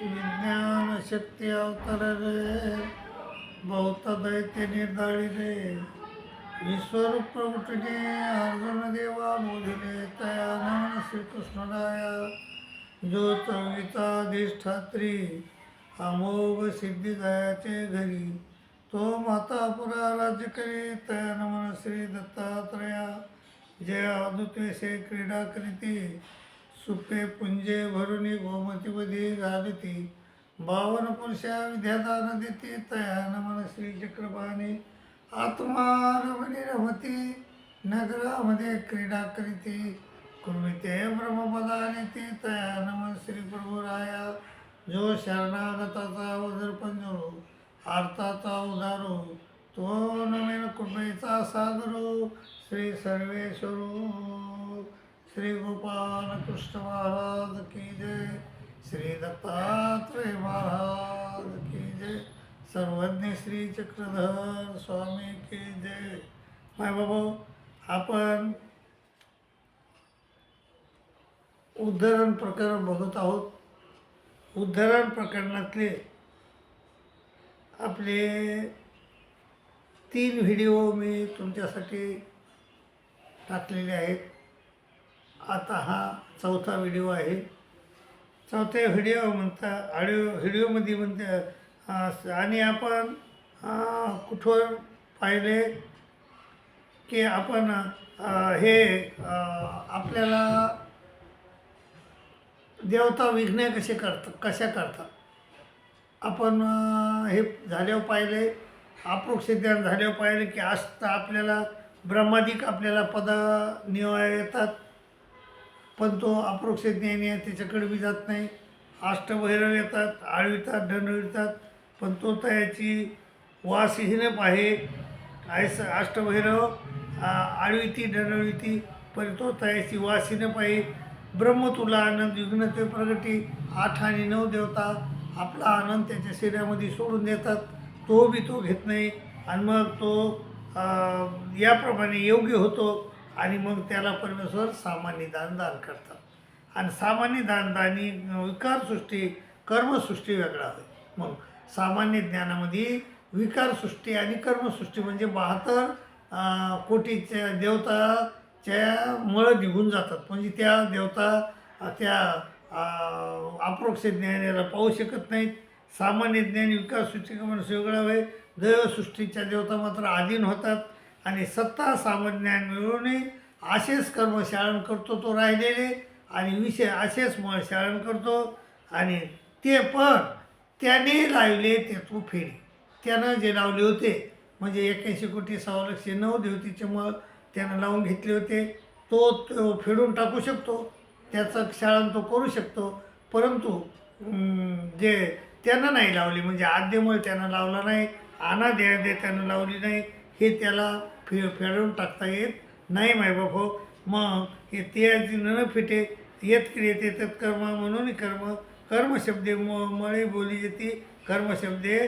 विज्ञान शक्ती अवतार रे बहुत दैत्य निर्धारी रे विश्वरूप प्रगटने अर्जुन देवा बोधिले तयानंद श्रीकृष्णराया जो चविताधिष्ठात्री अमोघ सिद्धी दयाचे घरी तो मातापुरा राज्य करे तयानमन श्री दत्तात्रया जय अद्वैतसे क्रीडा करीती सुपे पुंजे भरुनी गोमतीमध्ये घालती बावन पुरुषा विद्यादान देते तया नमन श्री चक्रपाणी आत्मा रमणी रमती नगरामध्ये क्रीडा करीती कुर्मिते ब्रह्मपदाने ते तया नमन श्री प्रभुराया जो शरणागताचा वज्र पंजरो आर्ताचा उदारो तो नवीन कृपेचा सागरो श्री सर्वेश्वरो श्री गोपाल कृष्ण महाराज की जय श्री दत्तात्रेय महाराज की जय सर्वज्ञ श्री चक्रधर स्वामी की जय। माय बाबा, आपण उद्धरण प्रकरण बघत आहोत। उद्धरण प्रकरणातले आपले 3 व्हिडिओ मी तुमच्यासाठी टाकलेले आहेत। आता हा 4था व्हिडिओ आहे। 4थ्या व्हिडिओमध्ये म्हणते आणि आपण कुठवर पाहिले की आपण हे आपल्याला देवता विघ्न कशा करतात आपण हे झाल्यावर पाहिले। अप्रोक्ष ज्ञान झाल्यावर पाहिले की आपल्याला ब्रह्मादिक आपल्याला पद निवड येतात, पण तो अप्रोक्ष ज्ञानी आहे त्याच्याकडे बी जात नाही। अष्टभैरव येतात, आळवितात, दंडवितात, पण तो त्याची वासहीन पाहे अष्टभैरव आळविती दंडविती, पण तो त्याची वासहीन पाहे। ब्रह्म तुला आनंद विघ्न ते प्रगटी 8 आणि 9 देवता आपला आनंद त्याच्या शरीरामध्ये सोडून देतात, तो बी तो घेत नाही आणि मग तो याप्रमाणे योग्य होतो आणि मग त्याला परमेश्वर सामान्य दान करतात। आणि सामान्य दानी विकारसृष्टी कर्मसृष्टी वेगळा होय। मग सामान्य ज्ञानामध्ये विकारसृष्टी आणि कर्मसृष्टी म्हणजे 72 कोटीच्या देवताच्या मळ निघून जातात, म्हणजे त्या देवता त्या अप्रोक्ष ज्ञानाला पाहू शकत नाहीत। सामान्य ज्ञानी विकारसृष्टी कर्मसृष्टी वेगळा होय। दैवसृष्टीच्या देवता मात्र अधीन होतात आणि सत्ता सामज्ञान मिळवणे असेच कर्म शाळण करतो तो राहिलेले आणि विषय असेच मळ शाळण करतो आणि ते पण त्याने लावले ते तो फेडी। त्यानं जे लावले होते म्हणजे 81 कोटी 6,09 देवतीचे मळ त्यानं लावून घेतले होते, तो फेडून टाकू शकतो, त्याचं शाळण तो करू शकतो। परंतु जे त्यानं नाही लावली म्हणजे आद्यमळ त्यानं लावला नाही, अनाद्य त्यानं लावली नाही, हे त्याला फेडून टाकता येत नाही। मायबापो, मग हे त्याची न फिटे येत क्रियते तत्कर्म म्हणून कर्मशब्दे मळे बोली येते कर्मशब्दे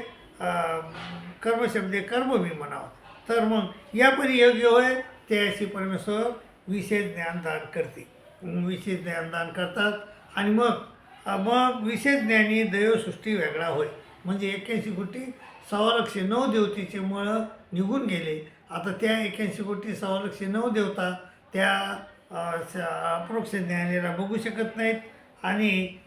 कर्म मी म्हणावं। तर मग यापरी योग्य होय त्याशी परमेश्वर विशेष ज्ञानदान करते, विशेष ज्ञानदान करतात। आणि मग विशेष ज्ञानी दैवसृष्टी वेगळा होय, म्हणजे 81 कोटी 6,09 देवतेचे मळ निघून गेले। आता त्या 81 कोटी 6,09 देवता त्या अप्रोक्ष ज्ञानाला बघू शकत नाहीत आणि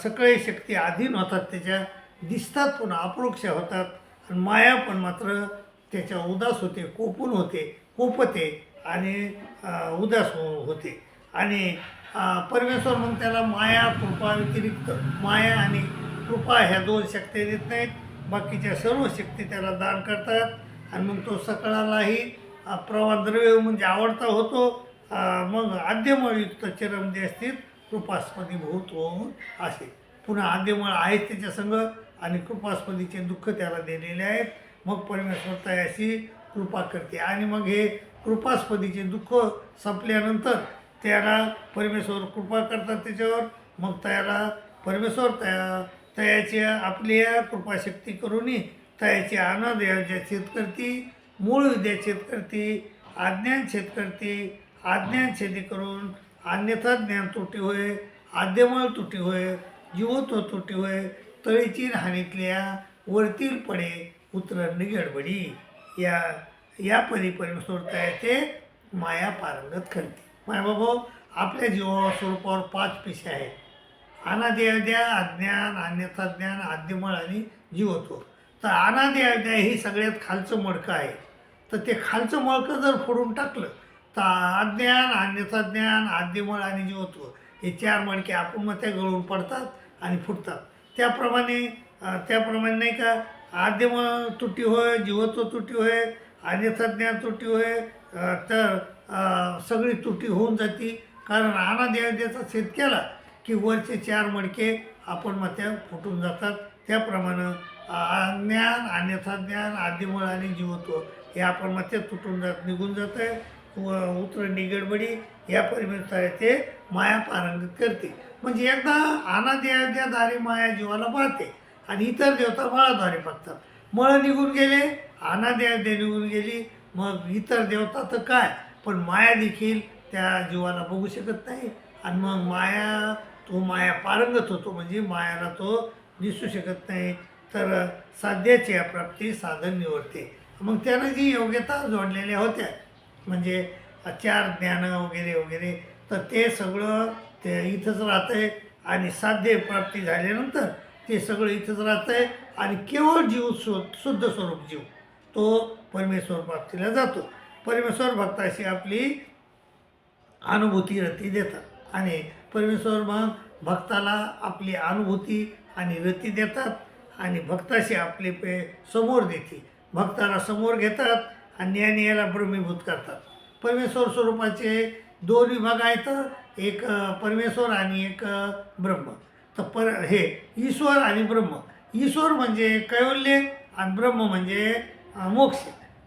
सगळे शक्ती अधीन होतात, त्याच्या दिसतात पुन्हा अप्रोक्ष होतात आणि माया पण मात्र त्याच्या उदास होते, कोपते आणि उदास होते। आणि परमेश्वर मग त्याला माया कृपा व्यतिरिक्त माया आणि कृपा ह्या 2 शक्ती देत नाहीत, बाकीच्या सर्व शक्ती त्याला दान करतात आणि मग तो सकळालाही प्रवाद्रव्य म्हणजे आवडता होतो। मग आद्यमळयुक्त चरमदे असतील कृपास्पदी भूत होऊन असे पुन्हा आद्यमळ आहेत त्याच्या संग आणि कृपास्पदीचे दुःख त्याला दिलेले आहेत। मग परमेश्वर त्याशी कृपा करते आणि मग हे कृपास्पदीचे दुःख संपल्यानंतर त्याला परमेश्वर कृपा करतात त्याच्यावर, मग त्याला परमेश्वर तयाची आपल्या कृपाशक्ती करूनही तयाची आनंद याच्या छेद करती, मूळ विद्या छेद करती, अज्ञान छेद करती, अज्ञान छेदी करून अन्यथा ज्ञान तुटी होय, आद्यमळ तुटी होय, जीवतो तुटी होय तळीची हानीतल्या वरतील पडे उतरणी गडबडी या परी परमेश्वर ते माया पारंगत करते. माय बाबा, आपल्या जीवा स्वरूपावर 5 पिशे आहेत. अनादि अद्या, अज्ञान, अन्यथा ज्ञान, आद्यमळ आणि जीवत्व. तर अनादि अद्या ही सगळ्यात खालचं मडकं आहे. तर ते खालचं मडकं जर फोडून टाकलं तर अज्ञान, अन्यथा ज्ञान, आद्यमळ आणि जीवत्व हे 4 मडके आपण मग त्या गळून पडतात आणि फुटतात. त्याप्रमाणे नाही का, आद्यमळ तुटी होय, जीवत्व तुटी होय, अन्यथा ज्ञान तुटी होय, तर सगळी तुटी होऊन जाती. कारण अनादि अद्याचा छेद केला की वरचे 4 मडके आपण मग त्या फुटून जातात. त्याप्रमाणे ज्ञान, अन्यथा ज्ञान, आद्यमळ आणि जीवत्व हे आपण मग ते तुटून निघून जातं आहे. उतरणी गडबडी या परमेश्वर ते माया पारंगत करते. म्हणजे एकदा अनादि अद्याद्वारे माया जीवाला पाहते आणि इतर देवता मळाद्वारे बघतात. मळ निघून गेले, अनादि अद्या निघून गेली, मग इतर देवता तर काय, पण माया देखील त्या जीवाला बघू शकत नाही. आणि मग माया पारंगत होतो, म्हणजे मायाला तो दिसू शकत नाही. तर साध्याची प्राप्ती साधन निवडते. मग त्यानं जी योग्यता जोडलेल्या होत्या, म्हणजे 4 ज्ञान वगैरे वगैरे, तर ते सगळं ते इथंच राहतं आहे. आणि साध्य प्राप्ती झाल्यानंतर ते सगळं इथंच राहतं आहे. आणि केवळ जीव शुद्ध स्वरूप जीव तो परमेश्वर प्राप्तीला जातो. परमेश्वर भक्ताशी आपली अनुभूती रती देतात आणि परमेश्वर मग भक्ताला आपली अनुभूती आणि रती देतात आणि भक्ताशी आपले समोर देते. भक्ताला समोर घेतात आणि ज्ञानी याला ब्रह्मीभूत करतात. परमेश्वर स्वरूपाचे 2 विभाग आहेत, एक परमेश्वर आणि एक ब्रह्म. तर हे ईश्वर आणि ब्रह्म. ईश्वर म्हणजे कैवल्य आणि ब्रह्म म्हणजे मोक्ष.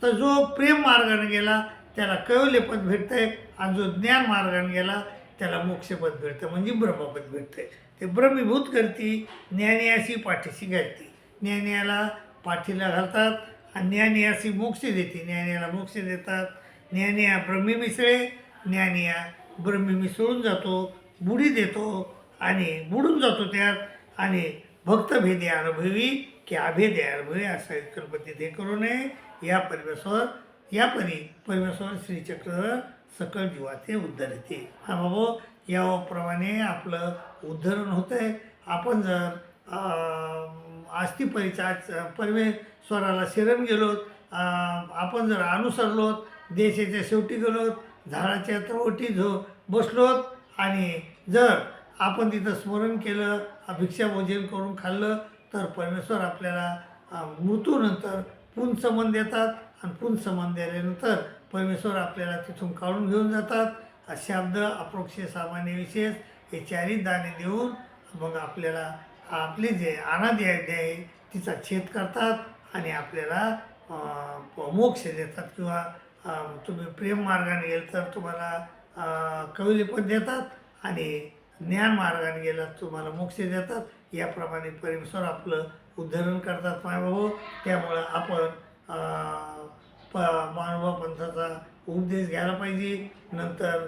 तर जो प्रेम मार्गाने गेला त्याला कैवल्यपद भेटतं आहे आणि जो ज्ञान मार्गाने गेला त्याला मोक्षपद भेटतं, म्हणजे ब्रह्मपद भेटतं आहे. ते ब्रह्मीभूत करती, ज्ञानियाशी पाठीशी घालते. ज्ञानियाला पाठीला घालतात आणि ज्ञानियाशी मोक्ष देते. ज्ञानियाला मोक्ष देतात. ज्ञानिया ब्रह्मी मिसळे, ज्ञानिया ब्रह्मी मिसळून जातो, बुडी देतो आणि बुडून जातो त्यात. आणि भक्तभेदे अनुभवी की अभेदे अनुभवी असा कल्पते ते करू नये. या परी परमेश्वर श्रीचक्र सकळ जीवाचे उद्धरते. हा बाबा, याप्रमाणे आपलं उद्धरण होतं आहे. आपण जर परमेश्वराला शरण गेलोत, आपण जर अनुसरलोत, देशाच्या शेवटी गेलोत, झाडाच्या तळवटी बसलोत आणि जर आपण तिथं स्मरण केलं, भिक्षाभोजन करून खाल्लं, तर परमेश्वर आपल्याला मृत्यूनंतर पुनसमन देतात आणि पुनसमन दिल्यानंतर परमेश्वर आपल्याला तिथून काढून घेऊन जातात. शब्द, अप्रोक्ष, सामान्य, विशेष हे 4 दाणे देऊन मग आपल्याला आपले जे अनादि अध्याय आहे तिचा छेद करतात आणि आपल्याला मोक्ष देतात. किंवा तुम्ही प्रेम मार्गाने गेल तर तुम्हाला कैवल्यपद देतात आणि ज्ञान मार्गाने गेलात तुम्हाला मोक्ष देतात. याप्रमाणे परमेश्वर आपलं उद्धरण करतात मायबाबू. त्यामुळं आपण मानवा पंथाचा उपदेश घ्यायला पाहिजे, नंतर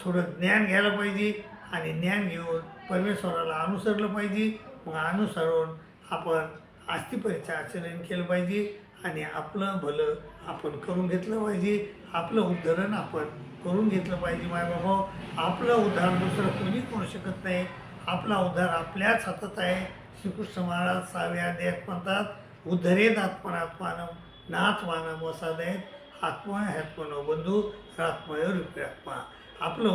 थोडं ज्ञान घ्यायला पाहिजे आणि ज्ञान घेऊन परमेश्वराला अनुसरलं पाहिजे. मग अनुसरून आपण आस्तिपरीचं आचरण केलं पाहिजे आणि आपलं भलं आपण करून घेतलं पाहिजे. आपलं उद्धरण आपण करून घेतलं पाहिजे मायबाबा. आपलं उद्धार दुसरं कोणी करू शकत नाही. आपला उद्धार आपल्याच हातात आहे. श्रीकृष्ण महाराज 6व्या अध्यायात म्हणतात, उद्धरेत आत्मनात्मानं नात्मानं वसादयत आत्मा ह्यात्मनो बंधू रात्मयो रूप्यात्मा. आपला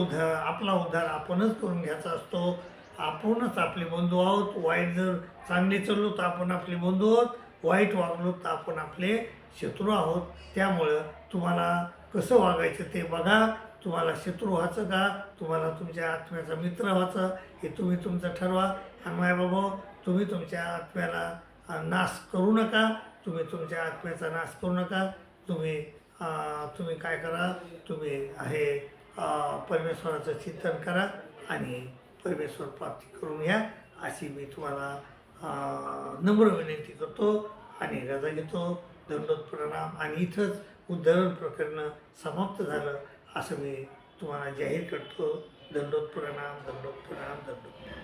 उद्धार आपणच करून घ्यायचा असतो. आपणच आपले बंधू आहोत. वाईट जर चांगले चाललो तर आपण आपले बंधू आहोत, वाईट वागलो तर आपण आपले शत्रू आहोत. त्यामुळं तुम्हाला कसं वागायचं ते बघा. तुम्हाला शत्रू व्हायचं का तुम्हाला तुमच्या आत्म्याचा मित्र व्हायचं हे तुम्ही तुमचं ठरवा. आणि मायबाबा, तुम्ही तुमच्या आत्म्याला नाश करू नका. तुम्ही तुमच्या आत्म्याचा नाश करू नका. तुम्ही काय करा, तुम्ही हे परमेश्वराचं चिंतन करा आणि परमेश्वर प्राप्ती करून घ्या, अशी मी तुम्हाला नम्र विनंती करतो आणि रजा घेतो. दंडोत प्रणाम. आणि इथंच उद्धरण प्रकरण समाप्त झालं असं मी तुम्हाला जाहीर करतो. दंडोत प्रणाम, दंडोत प्रणाम, दंडोत प्रणाम.